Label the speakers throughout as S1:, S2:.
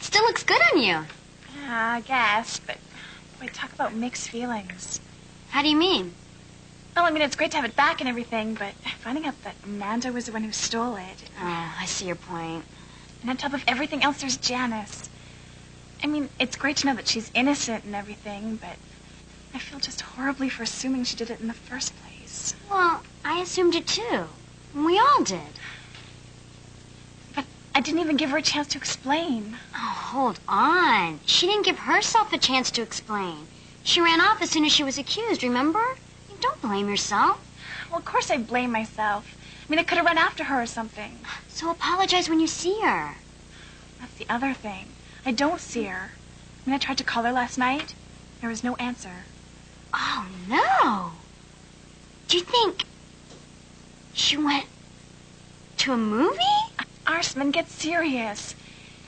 S1: It still looks good on you.
S2: Yeah, I guess, but we talk about mixed feelings.
S1: How do you mean?
S2: Well, I mean, it's great to have it back and everything, but finding out that Amanda was the one who stole it.
S1: Oh, I see your point.
S2: And on top of everything else, there's Janice. I mean, it's great to know that she's innocent and everything, but I feel just horribly for assuming she did it in the first place.
S1: Well, I assumed it too. We all did.
S2: But I didn't even give her a chance to explain.
S1: Oh, hold on. She didn't give herself a chance to explain. She ran off as soon as she was accused, remember? Don't blame yourself.
S2: Well, of course I blame myself. I mean, I could have run after her or something.
S1: So apologize when you see her.
S2: That's the other thing. I don't see her. I mean, I tried to call her last night. There was no answer.
S1: Oh, no. Do you think she went to a movie?
S2: Arsman, get serious.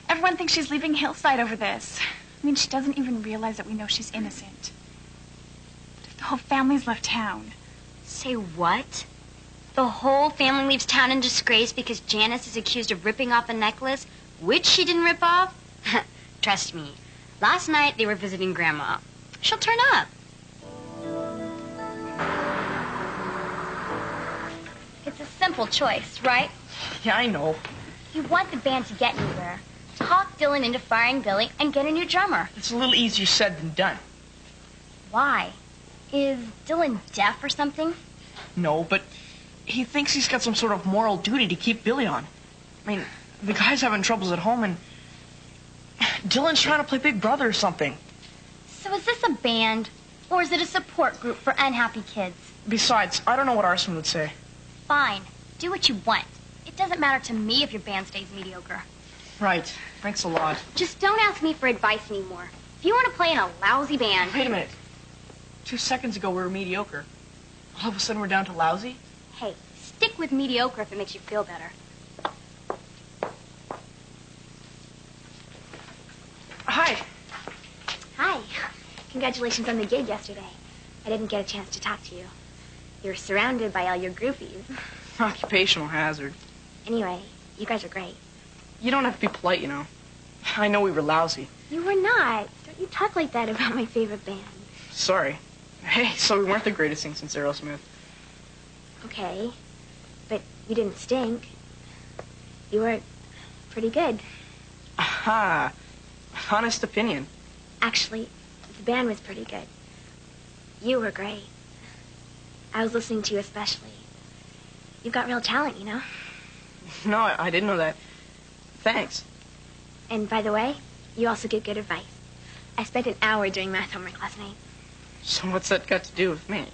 S2: Everyone thinks she's leaving Hillside over this. I mean, she doesn't even realize that we know she's innocent. But if the whole family's left town...
S1: Say what? The whole family leaves town in disgrace because Janice is accused of ripping off a necklace, which she didn't rip off? Trust me. Last night they were visiting Grandma. She'll turn up. It's a simple choice, right?
S3: Yeah, I know.
S1: You want the band to get anywhere. Talk Dylan into firing Billy and get a new drummer.
S3: It's a little easier said than done.
S1: Why? Is Dylan deaf or something?
S3: No, but he thinks he's got some sort of moral duty to keep Billy on. I mean, the guy's having troubles at home, and Dylan's trying to play Big Brother or something.
S1: So is this a band, or is it a support group for unhappy kids?
S3: Besides, I don't know what Arsman would say.
S1: Fine. Do what you want. It doesn't matter to me if your band stays mediocre.
S3: Right. Thanks a lot.
S1: Just don't ask me for advice anymore. If you want to play in a lousy band...
S3: Wait a minute. 2 seconds ago, we were mediocre. All of a sudden, we're down to lousy?
S1: Hey, stick with mediocre if it makes you feel better.
S3: Hi.
S1: Hi. Congratulations on the gig yesterday. I didn't get a chance to talk to you. You were surrounded by all your groupies.
S3: Occupational hazard.
S1: Anyway, you guys are great.
S3: You don't have to be polite, you know. I know we were lousy.
S1: You were not. Don't you talk like that about my favorite band.
S3: Sorry. Hey, so we weren't the greatest thing since Aerosmith.
S1: Okay, but you didn't stink. You were pretty good.
S3: Aha. Honest opinion.
S1: Actually, the band was pretty good. You were great. I was listening to you especially. You've got real talent, you know?
S3: No, I didn't know that. Thanks.
S1: And by the way, you also give good advice. I spent an hour doing math homework last night.
S3: So what's that got to do with me?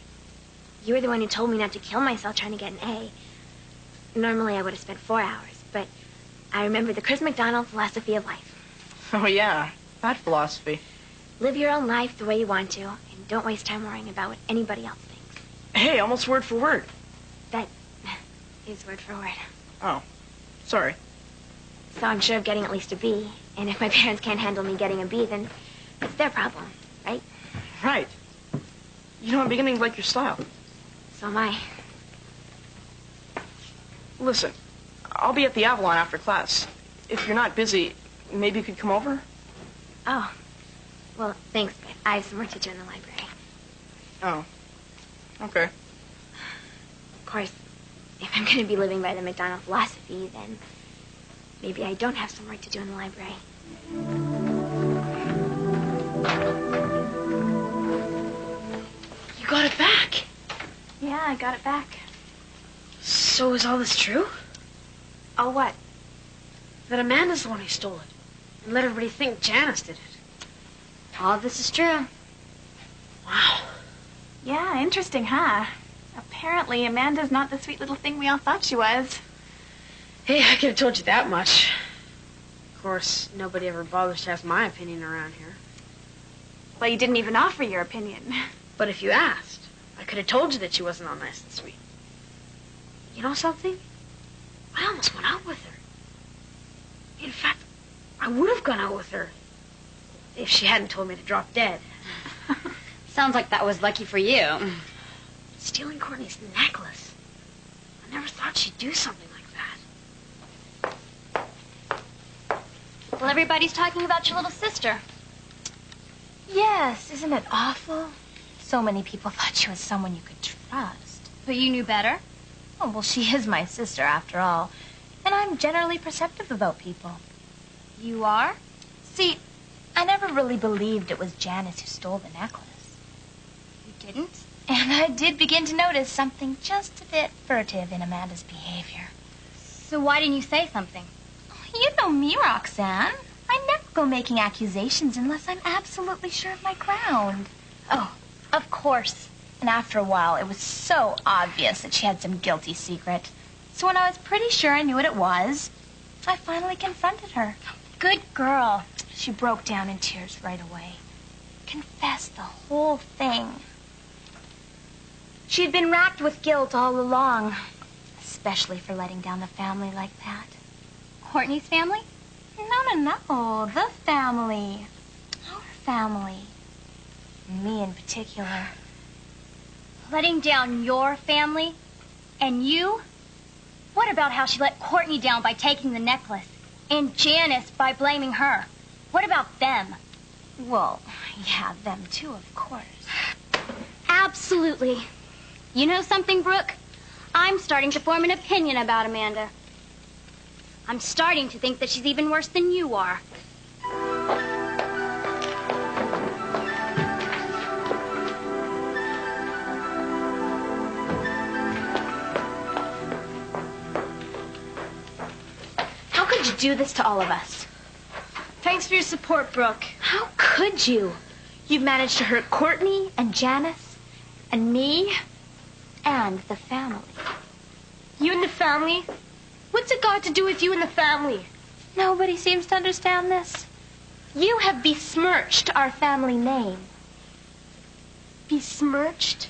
S1: You were the one who told me not to kill myself trying to get an A. Normally I would have spent 4 hours, but I remembered the Chris McDonald philosophy of life.
S3: Oh, yeah. That philosophy.
S1: Live your own life the way you want to, and don't waste time worrying about what anybody else thinks.
S3: Hey, almost word for word.
S1: That is word for word.
S3: Oh, sorry.
S1: So I'm sure of getting at least a B, and if my parents can't handle me getting a B, then it's their problem, right?
S3: Right. You know, I'm beginning to like your style.
S1: So am I.
S3: Listen, I'll be at the Avalon after class. If you're not busy, maybe you could come over?
S1: Oh. Well, thanks, but I have some work to do in the library.
S3: Oh. Okay.
S1: Of course, if I'm going to be living by the McDonald philosophy, then maybe I don't have some work to do in the library.
S4: You got it back.
S2: Yeah, I got it back.
S4: So is all this true?
S2: Oh, what?
S4: That Amanda's the one who stole it and let everybody think Janice did it.
S1: All of this is true.
S4: Wow.
S2: Yeah, interesting, huh? Apparently, Amanda's not the sweet little thing we all thought she was.
S4: Hey, I could have told you that much. Of course, nobody ever bothers to ask my opinion around here.
S2: Well, you didn't even offer your opinion.
S4: But if you asked, I could have told you that she wasn't all nice and sweet. You know something? I almost went out with her. In fact, I would have gone out with her if she hadn't told me to drop dead.
S1: Sounds like that was lucky for you.
S4: Stealing Courtney's necklace. I never thought she'd do something like that.
S1: Well, everybody's talking about your little sister.
S2: Yes, isn't it awful? So many people thought she was someone you could trust.
S1: But you knew better.
S2: Oh, well, she is my sister, after all. And I'm generally perceptive about people.
S1: You are?
S2: See, I never really believed it was Janice who stole the necklace.
S1: You didn't?
S2: And I did begin to notice something just a bit furtive in Amanda's behavior.
S1: So why didn't you say something?
S2: You know me, Roxanne. I never go making accusations unless I'm absolutely sure of my ground. Oh, of course. And after a while, it was so obvious that she had some guilty secret. So when I was pretty sure I knew what it was, I finally confronted her. Good girl. She broke down in tears right away. Confessed the whole thing. She had been racked with guilt all along, especially for letting down the family like that.
S1: Courtney's family?
S2: No, the family. Our family. Me in particular.
S1: Letting down your family? And you? What about how she let Courtney down by taking the necklace? And Janice by blaming her? What about them?
S2: Well, yeah, them too, of course.
S1: Absolutely. You know something, Brooke? I'm starting to form an opinion about Amanda. I'm starting to think that she's even worse than you are.
S2: How could you do this to all of us?
S4: Thanks for your support, Brooke.
S2: How could you? You've managed to hurt Courtney and Janice and me and the family.
S4: You and the family? What's it got to do with you and the family?
S2: Nobody seems to understand this. You have besmirched our family name.
S4: Besmirched?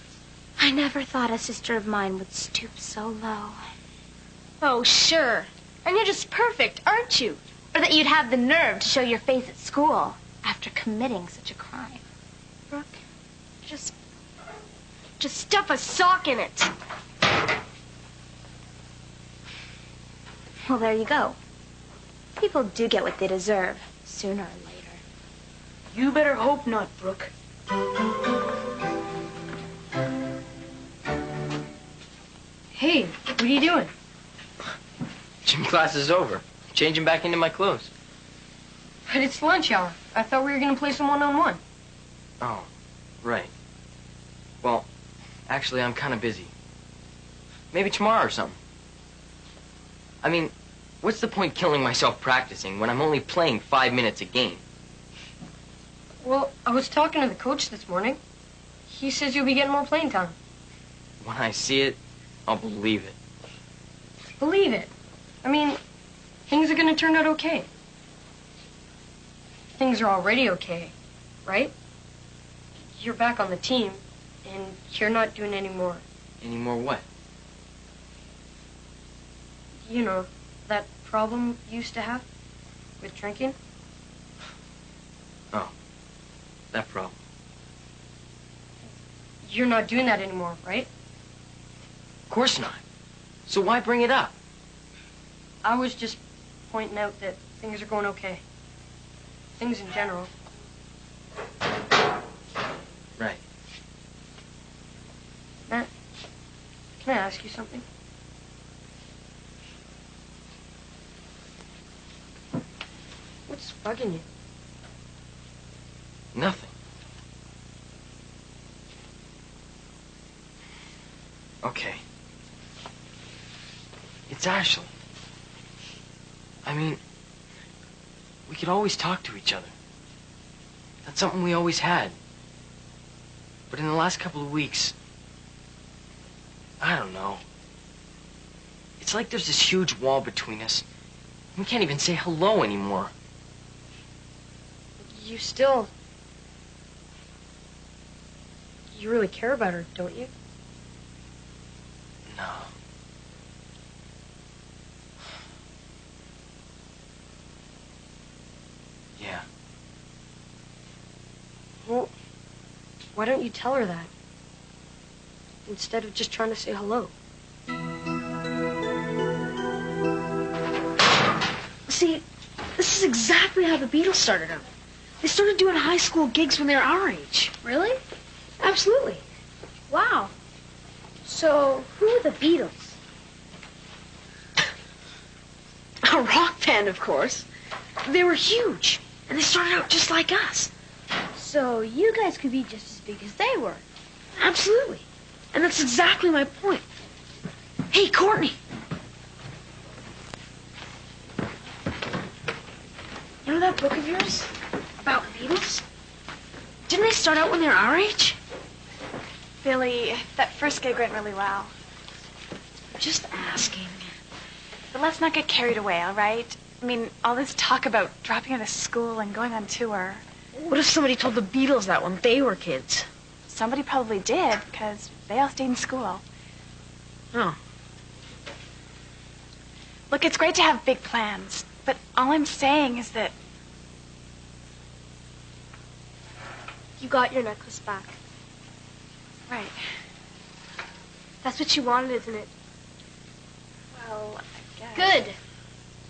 S2: I never thought a sister of mine would stoop so low.
S4: Oh, sure. And you're just perfect, aren't you?
S2: Or that you'd have the nerve to show your face at school after committing such a crime.
S4: Brooke, just stuff a sock in it.
S2: Well, there you go. People do get what they deserve, sooner or later.
S4: You better hope not, Brooke. Hey, what are you doing?
S5: Gym class is over. Changing back into my clothes.
S4: But it's lunch hour. I thought we were going to play some one-on-one.
S5: Oh, right. Well, actually, I'm kind of busy. Maybe tomorrow or something. I mean, what's the point killing myself practicing when I'm only playing 5 minutes a game?
S4: Well, I was talking to the coach this morning. He says you'll be getting more playing time.
S5: When I see it, I'll believe it.
S4: Believe it. I mean, things are going to turn out okay. Things are already okay, right? You're back on the team, and you're not doing any more.
S5: Any more what?
S4: You know, that problem you used to have with drinking.
S5: Oh, that problem.
S4: You're not doing that anymore, right?
S5: Of course not. So why bring it up?
S4: I was just pointing out that things are going okay. Things in general.
S5: Right.
S4: Matt, can I ask you something? What's bugging you?
S5: Nothing. Okay. It's Ashley. I mean, we could always talk to each other. That's something we always had. But in the last couple of weeks, I don't know. It's like there's this huge wall between us. We can't even say hello anymore.
S4: You really care about her, don't you?
S5: No. Yeah.
S4: Well, why don't you tell her that? Instead of just trying to say hello. is exactly how the Beatles started out. They started doing high school gigs when they were our age.
S2: Really?
S4: Absolutely.
S2: Wow. So, who are the Beatles?
S4: A rock band, of course. They were huge, and they started out just like us.
S2: So, you guys could be just as big as they were.
S4: Absolutely. And that's exactly my point. Hey, Courtney. You know that book of yours about Beatles? Didn't they start out when they were our age?
S6: Billy, that first gig went really well.
S4: Just asking.
S6: But let's not get carried away, all right? I mean, all this talk about dropping out of school and going on tour.
S4: What if somebody told the Beatles that when they were kids?
S6: Somebody probably did, because they all stayed in school.
S4: Oh.
S6: Look, it's great to have big plans, but all I'm saying is that...
S2: You got your necklace back.
S6: Right.
S2: That's what you wanted, isn't it?
S6: Well, I guess...
S2: Good.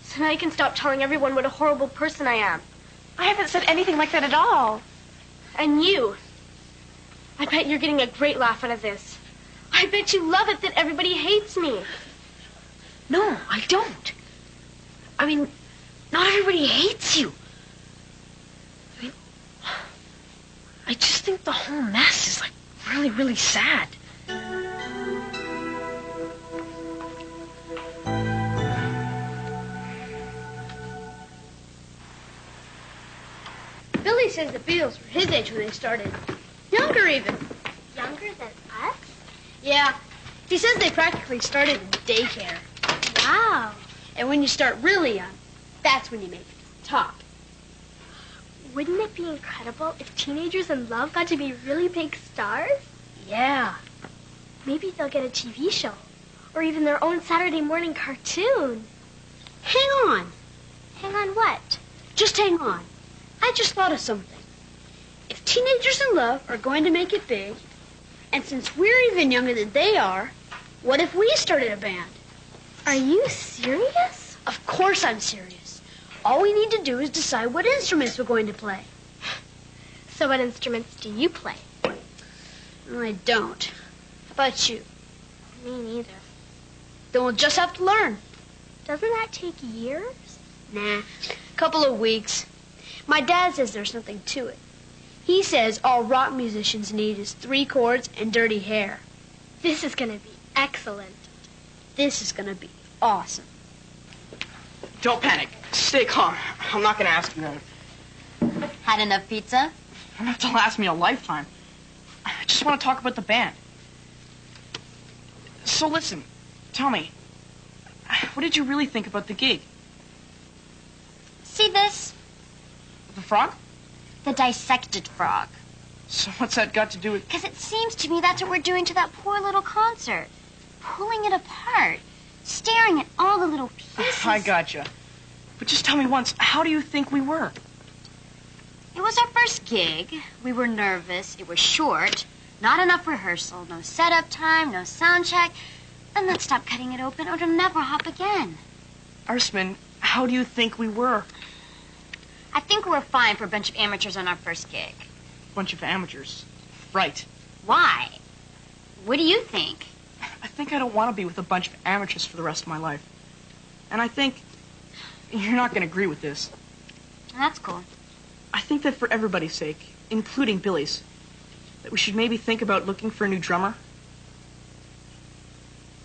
S2: So now you can stop telling everyone what a horrible person I am.
S6: I haven't said anything like that at all.
S2: And you. I bet you're getting a great laugh out of this. I bet you love it that everybody hates me.
S4: No, I don't. I mean, not everybody hates you. I mean, I just think the whole mess is, like, really, really sad.
S2: Billy says the Beatles were his age when they started. Younger even.
S7: Younger than us?
S2: Yeah. He says they practically started in daycare.
S7: Wow.
S2: And when you start really young, that's when you make it to the top.
S7: Wouldn't it be incredible if teenagers in love got to be really big stars?
S2: Yeah.
S7: Maybe they'll get a TV show. Or even their own Saturday morning cartoon.
S2: Hang on.
S7: Hang on what?
S2: Just hang on. I just thought of something. If teenagers in love are going to make it big, and since we're even younger than they are, what if we started a band?
S7: Are you serious?
S2: Of course I'm serious. All we need to do is decide what instruments we're going to play.
S7: So what instruments do you play?
S2: I don't. How about you?
S7: Me neither.
S2: Then we'll just have to learn.
S7: Doesn't that take years?
S2: Nah, couple of weeks. My dad says there's something to it. He says all rock musicians need is 3 chords and dirty hair.
S7: This is going to be excellent.
S2: This is going to be awesome.
S3: Don't panic. Stay calm. I'm not going to ask you that.
S1: Had enough pizza?
S3: Enough to last me a lifetime. I just want to talk about the band. So listen, tell me, what did you really think about the gig?
S1: See this?
S3: The frog?
S1: The dissected frog.
S3: So what's that got to do with...
S1: Because it seems to me that's what we're doing to that poor little concert. Pulling it apart. Staring at all the little pieces.
S3: I gotcha. But just tell me once, how do you think we were?
S1: It was our first gig. We were nervous. It was short. Not enough rehearsal. No setup time. No sound check. Then let's stop cutting it open or it'll never hop again.
S3: Arsman, how do you think we were?
S1: I think we were fine for a bunch of amateurs on our first gig.
S3: Bunch of amateurs. Right.
S1: Why? What do you think?
S3: I think I don't want to be with a bunch of amateurs for the rest of my life. And I think you're not going to agree with this.
S1: That's cool.
S3: I think that for everybody's sake, including Billy's, that we should maybe think about looking for a new drummer.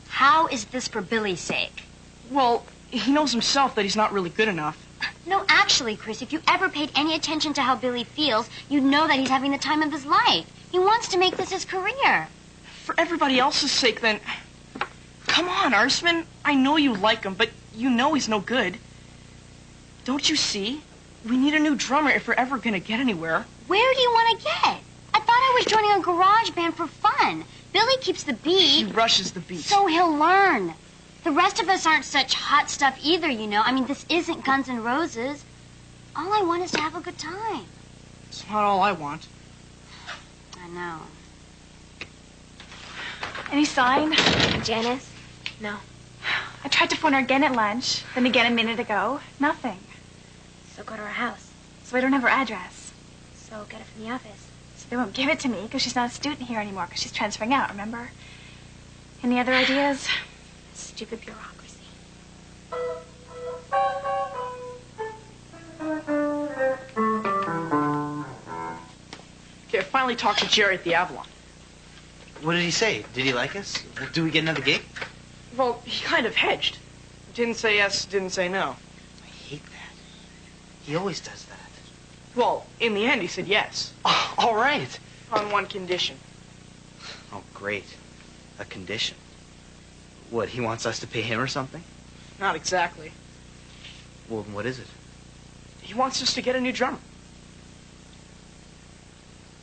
S1: How is this for Billy's sake?
S3: Well, he knows himself that he's not really good enough.
S1: No, actually, Chris, if you ever paid any attention to how Billy feels, you'd know that he's having the time of his life. He wants to make this his career.
S3: For everybody else's sake, then... Come on, Arsman. I know you like him, but you know he's no good. Don't you see? We need a new drummer if we're ever going to get anywhere.
S1: Where do you want to get? I thought I was joining a garage band for fun. Billy keeps the
S3: He
S1: beat.
S3: rushes the beat.
S1: So he'll learn. The rest of us aren't such hot stuff either, you know. I mean, this isn't Guns N' Roses. All I want is to have a good time.
S3: It's not all I want.
S1: I know.
S6: Any sign?
S7: Janice?
S6: No. I tried to phone her again at lunch, then again a minute ago. Nothing.
S7: So go to her house.
S6: So I don't have her address.
S7: So get it from the office.
S6: So they won't give it to me because she's not a student here anymore because she's transferring out, remember? Any other ideas?
S7: Stupid bureaucracy.
S3: Okay, I finally talked to Jerry at the Avalon.
S8: What did he say? Did he like us? Do we get another gig?
S3: Well, he kind of hedged. Didn't say yes, didn't say no.
S8: I hate that. He always does that.
S3: Well, in the end, he said yes.
S8: Oh, all right.
S3: On one condition.
S8: Oh, great. A condition. What, he wants us to pay him or something?
S3: Not exactly.
S8: Well, then what is it?
S3: He wants us to get a new drummer.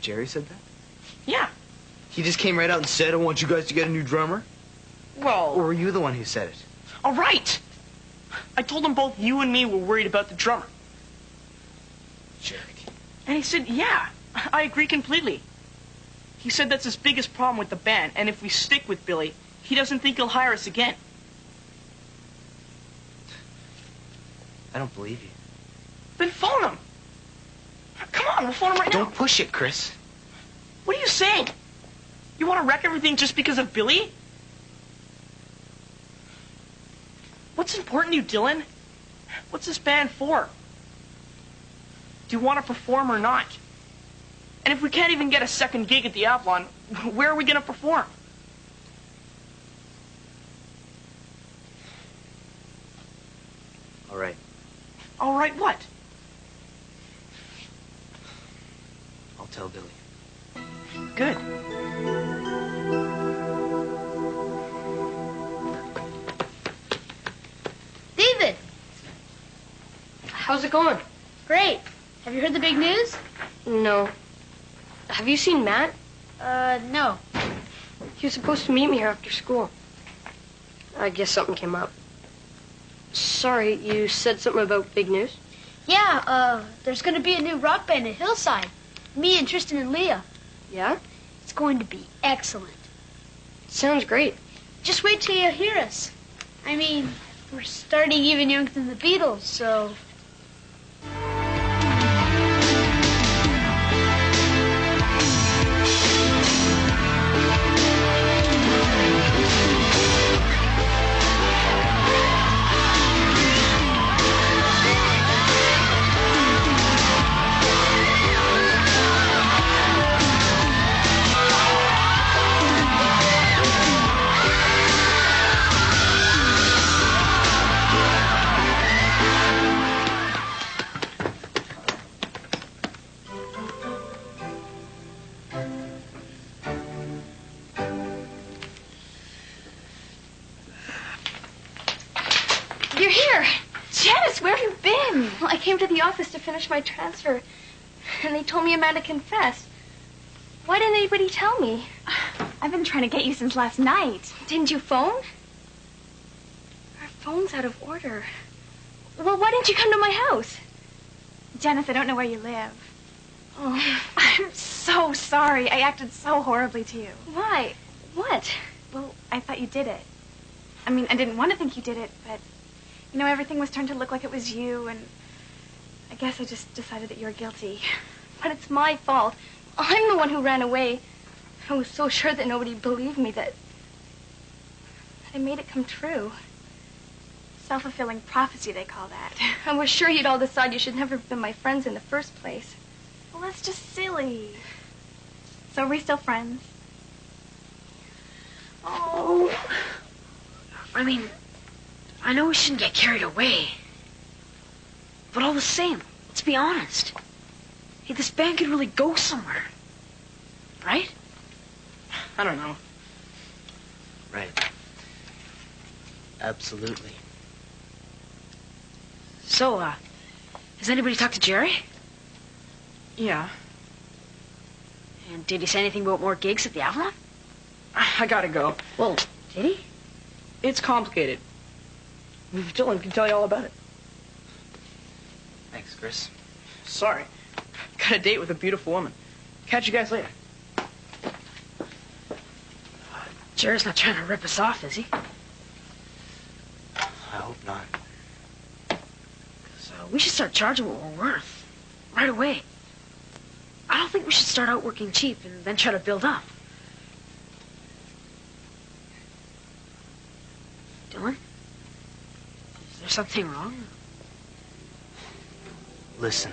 S8: Jerry said that?
S3: Yeah.
S8: He just came right out and said, I want you guys to get a new drummer?
S3: Well...
S8: Or were you the one who said it?
S3: All right. I told him both you and me were worried about the drummer.
S8: Jerk.
S3: And he said, yeah, I agree completely. He said that's his biggest problem with the band, and if we stick with Billy, he doesn't think he'll hire us again.
S8: I don't believe you.
S3: Then phone him. Come on, we'll phone him right now.
S8: Don't push it, Chris.
S3: What are you saying? You want to wreck everything just because of Billy? What's important to you, Dylan? What's this band for? Do you want to perform or not? And if we can't even get a second gig at the Avalon, where are we going to perform?
S8: All right.
S3: All right, what?
S8: I'll tell Billy.
S3: Good.
S7: David!
S4: How's it going?
S7: Great. Have you heard the big news?
S4: No. Have you seen Matt?
S7: No.
S4: He was supposed to meet me here after school. I guess something came up. Sorry, you said something about big news?
S7: Yeah, there's gonna be a new rock band at Hillside. Me and Tristan and Leah.
S4: Yeah?
S7: It's going to be excellent.
S4: Sounds great.
S7: Just wait till you hear us. I mean, we're starting even younger than the Beatles, so...
S2: You're here. Janice, where have you been? Well, I came to the office to finish my transfer, and they told me Amanda confessed. Why didn't anybody tell me?
S6: I've been trying to get you since last night.
S2: Didn't you phone? Our phone's out of order. Well, why didn't you come to my house?
S6: Janice, I don't know where you live.
S2: Oh,
S6: I'm so sorry. I acted so horribly to you.
S2: why? What?
S6: Well, I thought you did it. I mean, I didn't want to think you did it, but, you know, everything was turned to look like it was you, and I guess I just decided that you were guilty.
S2: But it's my fault. I'm the one who ran away. I was so sure that nobody believed me that I made it come true.
S6: Self-fulfilling prophecy, they call that.
S2: I was sure you'd all decide you should never have been my friends in the first place.
S6: Well, that's just silly. So are we still friends?
S4: Oh. I mean, I know we shouldn't get carried away. But all the same, let's be honest. Hey, this band could really go somewhere. Right?
S3: I don't know.
S8: Right. Absolutely.
S4: So, has anybody talked to Jerry?
S3: Yeah.
S4: And did he say anything about more gigs at the Avalon?
S3: I gotta go.
S4: Well, did he?
S3: It's complicated. Dylan can tell you all about it.
S8: Thanks, Chris.
S3: Sorry. Got a date with a beautiful woman. Catch you guys later.
S4: Jerry's not trying to rip us off, is he?
S8: I hope not. 'Cause
S4: we should start charging what we're worth. Right away. I don't think we should start out working cheap and then try to build up. Dylan? Is there something wrong?
S8: Listen,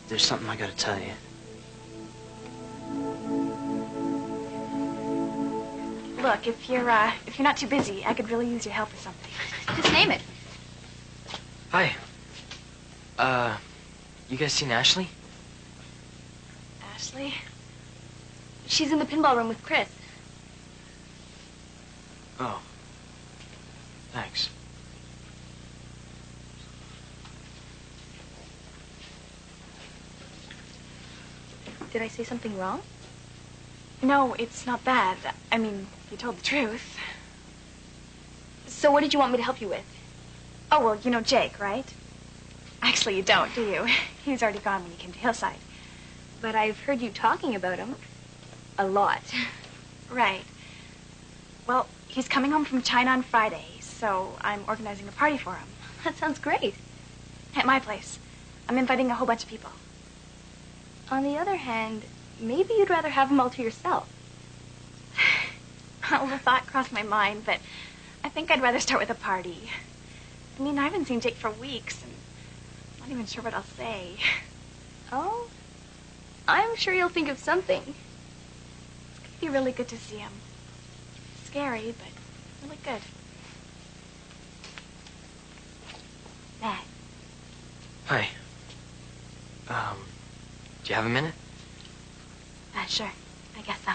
S8: there's something I gotta tell you.
S6: Look, if you're not too busy, I could really use your help with something.
S2: Just name it.
S5: Hi. You guys seen Ashley?
S6: Ashley?
S2: She's in the pinball room with Chris.
S5: Oh. Thanks.
S2: Did I say something wrong?
S6: No, it's not bad. I mean, you told the truth.
S2: So what did you want me to help you with?
S6: Oh, well, you know Jake, right? Actually, you don't, do you? He was already gone when you came to Hillside.
S2: But I've heard you talking about him. A lot.
S6: Right. Well, he's coming home from China on Friday, so I'm organizing a party for him.
S2: That sounds great.
S6: At my place. I'm inviting a whole bunch of people.
S2: On the other hand, maybe you'd rather have him all to yourself.
S6: Well, the thought crossed my mind, but I think I'd rather start with a party. I mean, I haven't seen Jake for weeks, and I'm not even sure what I'll say.
S2: Oh? I'm sure you'll think of something.
S6: It's going to be really good to see him. Scary, but really good. Matt.
S5: Hi. Do you have a minute?
S6: Sure. I guess so.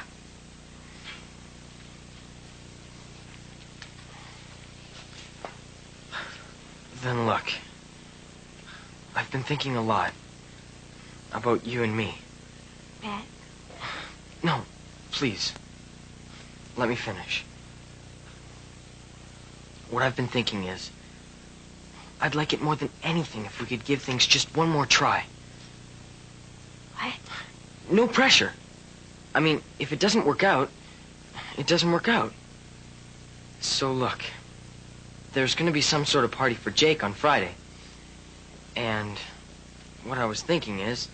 S5: Then look. I've been thinking a lot about you and me.
S6: Matt?
S5: No, please. Let me finish. What I've been thinking is, I'd like it more than anything if we could give things just one more try.
S6: What?
S5: No pressure. I mean, if it doesn't work out, it doesn't work out. So look, there's gonna be some sort of party for Jake on Friday. And what I was thinking is,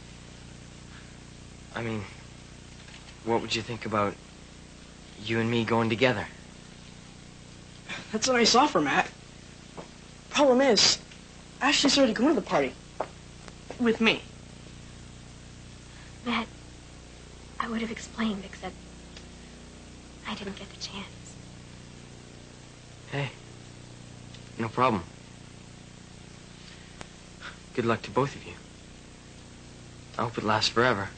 S5: I mean, what would you think about you and me going together?
S3: That's a nice offer, Matt. Problem is, Ashley's already going to the party. With me.
S6: Matt, I would have explained, except I didn't get the chance.
S5: Hey, no problem. Good luck to both of you. I hope it lasts forever.